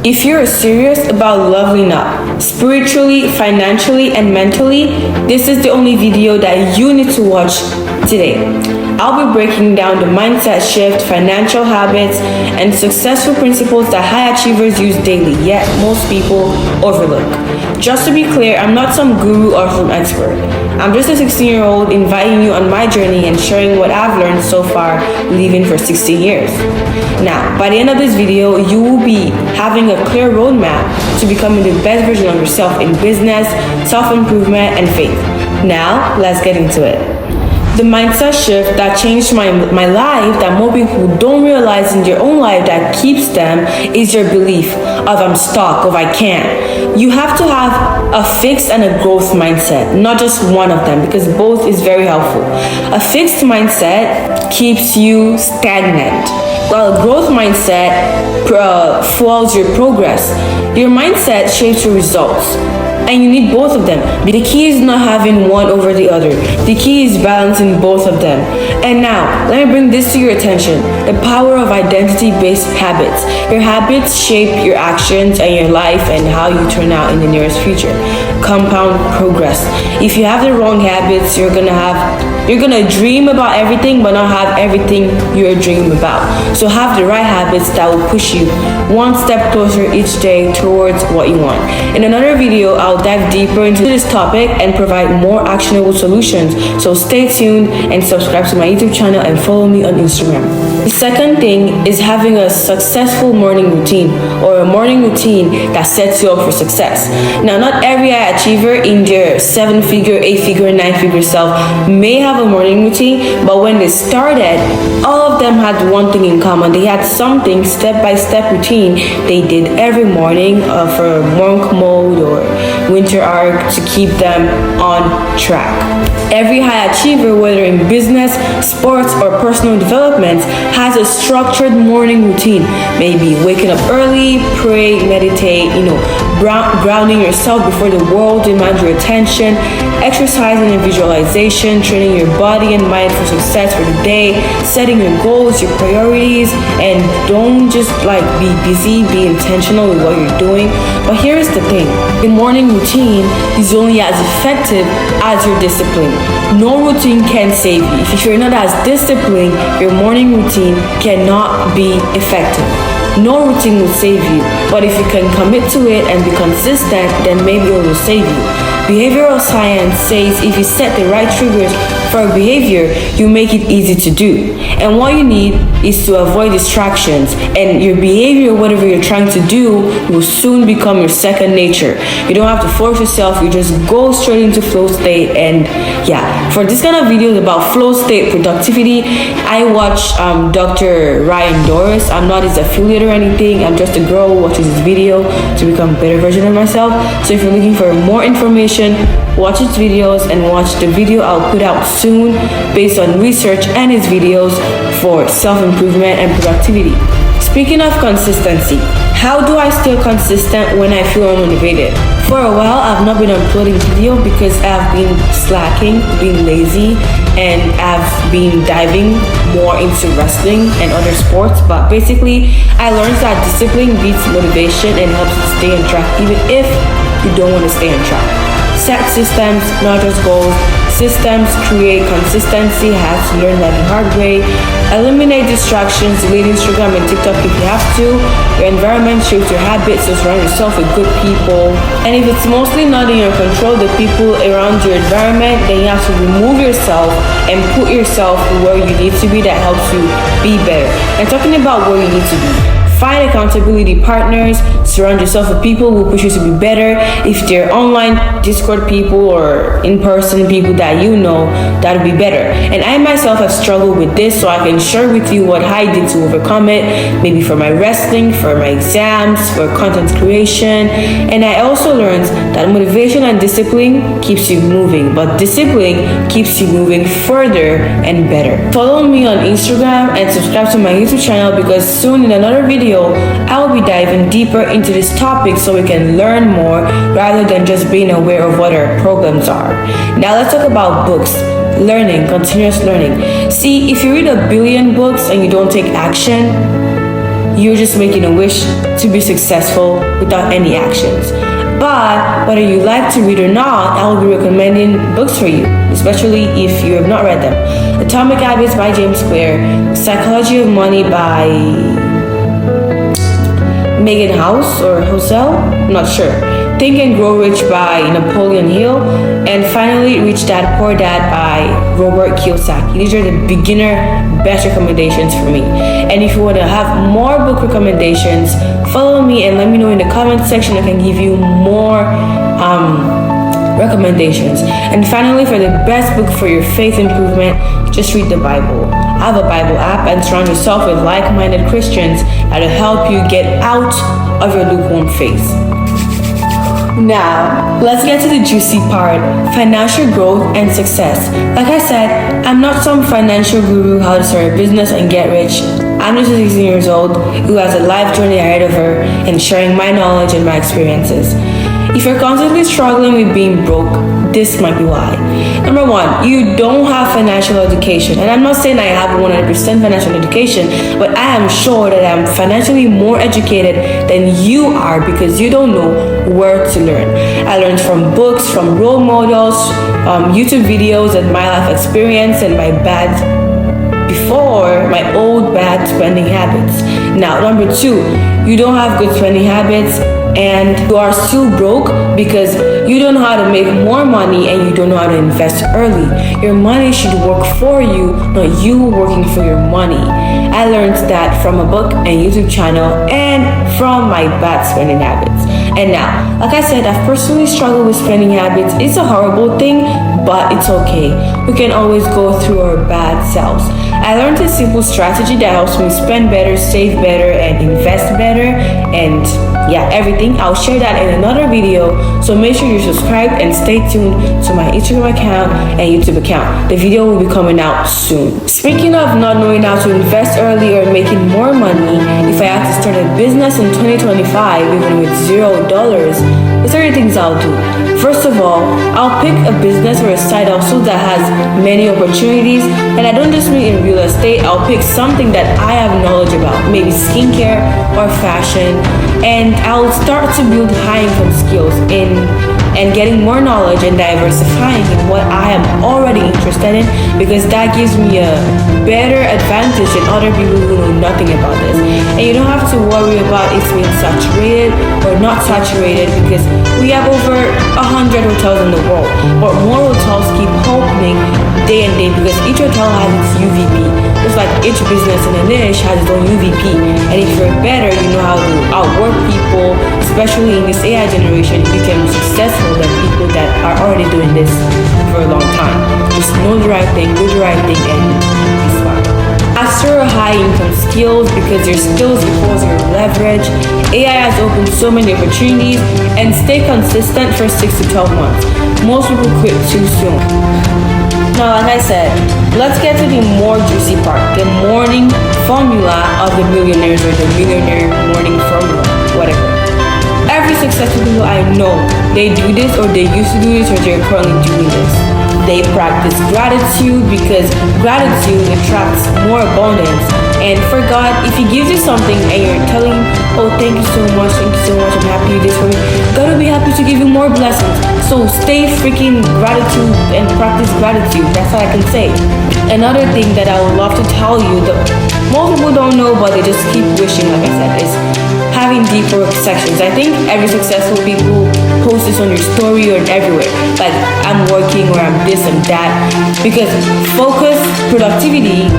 If you're serious about leveling up, spiritually, financially, and mentally, this is the only video that you need to watch today. I'll be breaking down the mindset shift, financial habits, and successful principles that high achievers use daily, yet most people overlook. Just to be clear, I'm not some guru or some expert. I'm just a 16-year-old inviting you on my journey and sharing what I've learned so far living for 16 years. Now, by the end of this video, you will be having a clear roadmap to becoming the best version of yourself in business, self-improvement, and faith. Now, let's get into it. The mindset shift that changed my life that more people don't realize in their own life that keeps them is your belief of I'm stuck, of I can't. You have to have a fixed and a growth mindset, not just one of them, because both is very helpful. A fixed mindset keeps you stagnant, while a growth mindset fuels your progress. Your mindset shapes your results, and you need both of them. The key is not having one over the other. The key is balancing both of them. And now, let me bring this to your attention. The power of identity-based habits. Your habits shape your actions and your life and how you turn out in the nearest future. Compound progress. If you have the wrong habits, you're gonna dream about everything but not have everything you're dreaming about. So have the right habits that will push you one step closer each day towards what you want. In another video, I'll dive deeper into this topic and provide more actionable solutions. So stay tuned and subscribe to my YouTube channel and follow me on Instagram. The second thing is having a successful morning routine, or a morning routine that sets you up for success. Now, not every high achiever in their 7-figure, 8-figure, 9-figure self may have a morning routine, but when they started, all of them had one thing in common. They had something, step-by-step routine they did every morning for monk mode or winter arc to keep them on track. Every high achiever, whether in business, sports, or personal development, has a structured morning routine. Maybe waking up early, pray, meditate, grounding yourself before the world demands your attention, exercising and visualization, training your body and mind for success for the day, setting your goals, your priorities, and don't just be busy, be intentional with what you're doing. But here's the thing, the morning routine is only as effective as your discipline. No routine can save you. If you're not as disciplined, your morning routine cannot be effective. No routine will save you, but if you can commit to it and be consistent, then maybe it will save you. Behavioral science says if you set the right triggers for a behavior, you make it easy to do. And what you need is to avoid distractions, and your behavior, whatever you're trying to do, will soon become your second nature. You don't have to force yourself, you just go straight into flow state. And for this kind of videos about flow state productivity, I watch Dr. Ryan Doris. I'm not his affiliate or anything, I'm just a girl who watches his video to become a better version of myself. So if you're looking for more information, watch his videos and watch the video I'll put out soon based on research and his videos for self-improvement and productivity. Speaking of consistency, how do I stay consistent when I feel unmotivated? For a while, I've not been uploading video because I've been slacking, being lazy, and I've been diving more into wrestling and other sports. But basically, I learned that discipline beats motivation and helps you stay on track even if you don't want to stay on track. Set systems, not just goals. Systems create consistency. I had to learn that the hard way. Eliminate distractions, delete Instagram and TikTok if you have to. Your environment shapes your habits, so surround yourself with good people. And if it's mostly not in your control, the people around your environment, then you have to remove yourself and put yourself where you need to be that helps you be better. And talking about where you need to be, find accountability partners, surround yourself with people who push you to be better. If they're online Discord people or in-person people that you know, that'll be better. And I myself have struggled with this, so I can share with you what I did to overcome it, maybe for my wrestling, for my exams, for content creation. And I also learned that motivation and discipline keeps you moving, but discipline keeps you moving further and better. Follow me on Instagram and subscribe to my YouTube channel, because soon in another video, I'll be diving deeper into this topic so we can learn more rather than just being aware of what our problems are. Now let's talk about books. Learning, continuous learning. See, if you read 1 billion books and you don't take action, you're just making a wish to be successful without any actions. But whether you like to read or not, I will be recommending books for you, especially if you have not read them. Atomic Habits by James Clear, Psychology of Money by Megan House or Hosel, I'm not sure. Think and Grow Rich by Napoleon Hill, and finally Rich Dad Poor Dad by Robert Kiyosaki. These are the beginner best recommendations for me. And if you want to have more book recommendations, follow me and let me know in the comment section. I can give you more recommendations. And finally, for the best book for your faith improvement, just read the Bible. I have a Bible app, and surround yourself with like-minded Christians that will help you get out of your lukewarm faith. Now, let's get to the juicy part, financial growth and success. Like I said, I'm not some financial guru how to start a business and get rich. I'm just 16 years old who has a life journey ahead of her and sharing my knowledge and my experiences. If you're constantly struggling with being broke, this might be why. Number one, you don't have financial education. And I'm not saying I have 100% financial education, but I am sure that I'm financially more educated than you are because you don't know where to learn. I learned from books, from role models, YouTube videos, and my life experience and my old bad spending habits. Now, number two, you don't have good spending habits and you are still broke because you don't know how to make more money and you don't know how to invest early. Your money should work for you, not you working for your money. I learned that from a book and YouTube channel and from my bad spending habits. And now, like I said, I've personally struggled with spending habits. It's a horrible thing, but it's okay. We can always go through our bad selves. I learned a simple strategy that helps me spend better, save better, and invest better, and everything. I'll share that in another video, so make sure you're subscribed and stay tuned to my Instagram account and YouTube account. The video will be coming out soon. Speaking of not knowing how to invest early or making more money, if I had to start a business in 2025 even with $0, there's 30 things I'll do. First of all, I'll pick a business or a side hustle that has many opportunities, and I don't just mean in real estate. I'll pick something that I have knowledge about, maybe skincare or fashion, and I'll start to build high income skills and getting more knowledge and diversifying in what I am already interested in, because that gives me a better advantage than other people who know nothing about this. And you don't have to worry about it being saturated or not saturated, because we have over 100 hotels in the world, but more hotels keep opening day and day because each hotel has its UVP. Just like each business in a niche has its own UVP. And if you're better, you know how to outwork people, especially in this AI generation. You can be successful than people that are already doing this for a long time. Just know the right thing, do the right thing, and be smart. Master high income skills, because your skills equals your leverage. AI has opened so many opportunities, and stay consistent for 6 to 12 months. Most people quit too soon. Now, like I said, let's get to the more juicy part, the morning formula of the millionaires, or the millionaire morning formula, whatever. Every successful people I know, they do this, or they used to do this, or they're currently doing this. They practice gratitude because gratitude attracts more abundance. And for God, if He gives you something and you're telling Him, oh, thank you so much, I'm happy you did this for me, God will be happy to give you more blessings. So stay freaking gratitude and practice gratitude. That's all I can say. Another thing that I would love to tell you that most people don't know, but they just keep wishing, like I said, is having deep work sections. I think every successful people post this on your story or everywhere. Like, I'm working, or I'm this and that. Because focus, productivity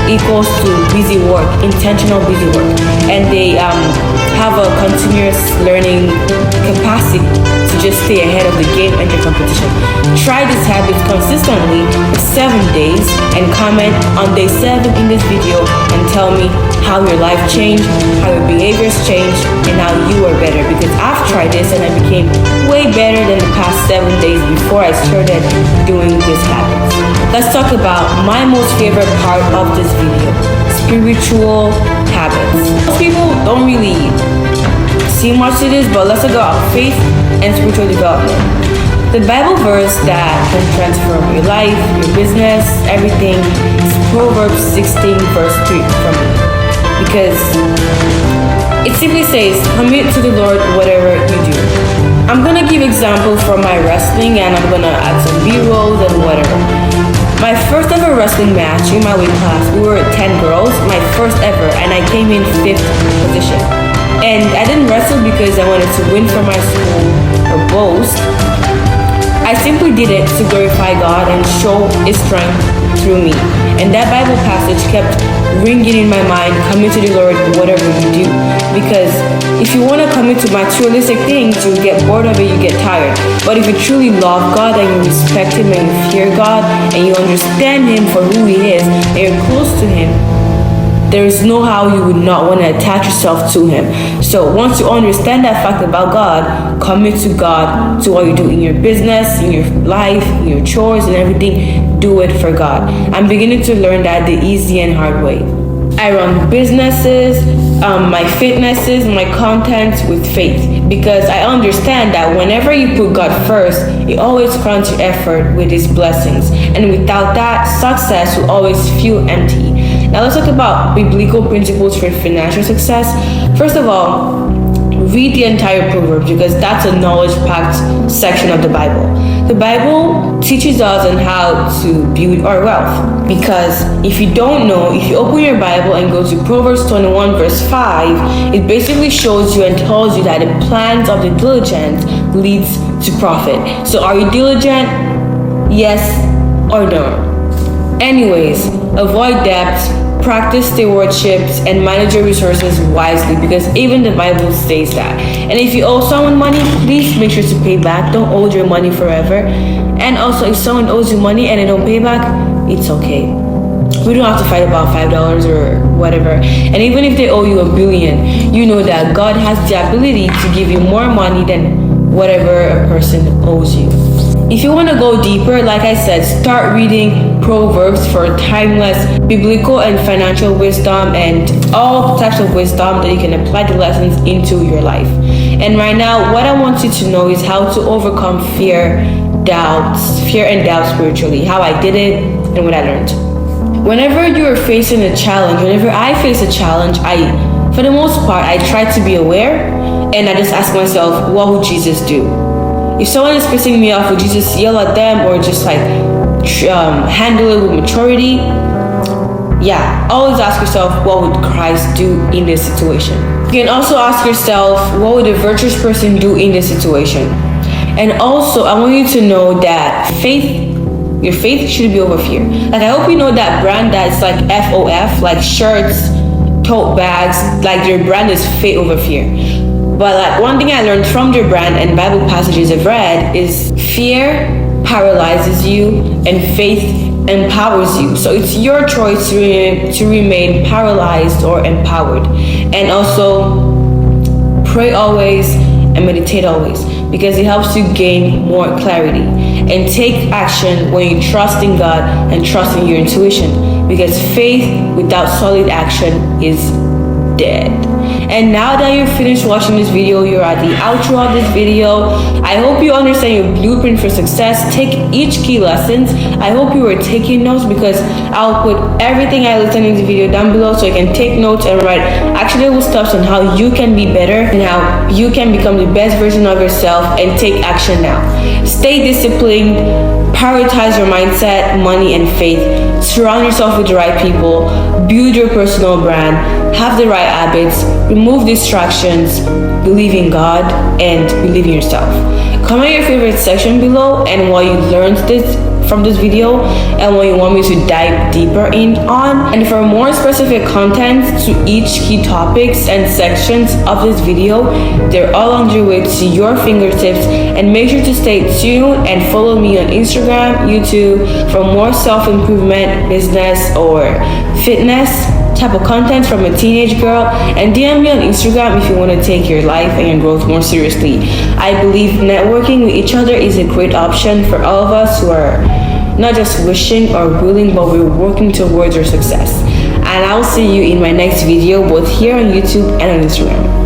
equals to busy work, intentional busy work. And they have a continuous learning capacity to just stay ahead of the game and the competition. Try this habit consistently for 7 days and comment on day 7 in this video and tell me how your life changed, how your behaviors changed, and how you are better. Because I've tried this and I became way better than the past 7 days before I started doing these habits. Let's talk about my most favorite part of this video, spiritual habits. Most people don't really see much to this, but let's talk about faith and spiritual development. The Bible verse that can transform your life, your business, everything is Proverbs 16 verse 3 from me. because it simply says, commit to the Lord whatever you do. I'm gonna give example from my wrestling, and I'm gonna add some B-rolls and whatever. My first ever wrestling match in my weight class, we were 10 girls, my first ever, and I came in 5th position. And I didn't wrestle because I wanted to win for my school or boast. I simply did it to glorify God and show His strength through me. And that Bible passage kept ringing in my mind, commit to the Lord whatever you do. Because if you want to commit to materialistic things, you get bored of it, you get tired. But if you truly love God and you respect Him and you fear God and you understand Him for who He is and you're close to Him, there is no how you would not want to attach yourself to Him. So once you understand that fact about God, commit to God, to what you do in your business, in your life, in your chores and everything. Do it for God. I'm beginning to learn that the easy and hard way. I run businesses, my fitnesses, my content with faith, because I understand that whenever you put God first, He always crowns your effort with His blessings. And without that, success will always feel empty. Now let's talk about biblical principles for financial success. First of all, read the entire Proverbs, because that's a knowledge-packed section of the Bible. The Bible teaches us on how to build our wealth, because if you don't know, if you open your Bible and go to Proverbs 21 verse 5, it basically shows you and tells you that the plans of the diligent leads to profit. So are you diligent? Yes or no? Anyways, avoid debt, practice stewardships, and manage your resources wisely, because even the Bible says that. And if you owe someone money, please make sure to pay back. Don't hold your money forever. And also, if someone owes you money and they don't pay back, it's okay. We don't have to fight about $5 or whatever. And even if they owe you $1 billion, you know that God has the ability to give you more money than whatever a person owes you. If you want to go deeper, like I said, start reading Proverbs for timeless biblical and financial wisdom and all types of wisdom that you can apply the lessons into your life. And right now, what I want you to know is how to overcome fear and doubt spiritually, how I did it and what I learned. Whenever you're facing a challenge, whenever I face a challenge, for the most part, I try to be aware, and I just ask myself, what would Jesus do? If someone is pissing me off, would Jesus yell at them or just handle it with maturity? Yeah, always ask yourself, what would Christ do in this situation? You can also ask yourself, what would a virtuous person do in this situation? And also, I want you to know that your faith should be over fear. Like, I hope you know that brand that's like FOF, like shirts, tote bags, like your brand is faith over fear. But like one thing I learned from their brand and Bible passages I've read is fear paralyzes you and faith empowers you. So it's your choice to remain paralyzed or empowered. And also pray always and meditate always, because it helps you gain more clarity. And take action when you trust in God and trust in your intuition, because faith without solid action is dead. And now that you're finished watching this video, you're at the outro of this video. I hope you understand your blueprint for success. Take each key lessons. I hope you were taking notes, because I'll put everything I listened in the video down below so you can take notes and write actionable steps on how you can be better and how you can become the best version of yourself, and take action now. Stay disciplined, prioritize your mindset, money, and faith. Surround yourself with the right people, build your personal brand, have the right habits, remove distractions, believe in God, and believe in yourself. Comment your favorite section below and what you learned from this video and what you want me to dive deeper in on. And for more specific content to each key topics and sections of this video, they're all on their way to your fingertips. And make sure to stay tuned and follow me on Instagram, YouTube for more self-improvement, business, or fitness type of content from a teenage girl, and DM me on Instagram if you want to take your life and your growth more seriously. I believe networking with each other is a great option for all of us who are not just wishing or willing, but we're working towards our success. And I'll see you in my next video, both here on YouTube and on Instagram.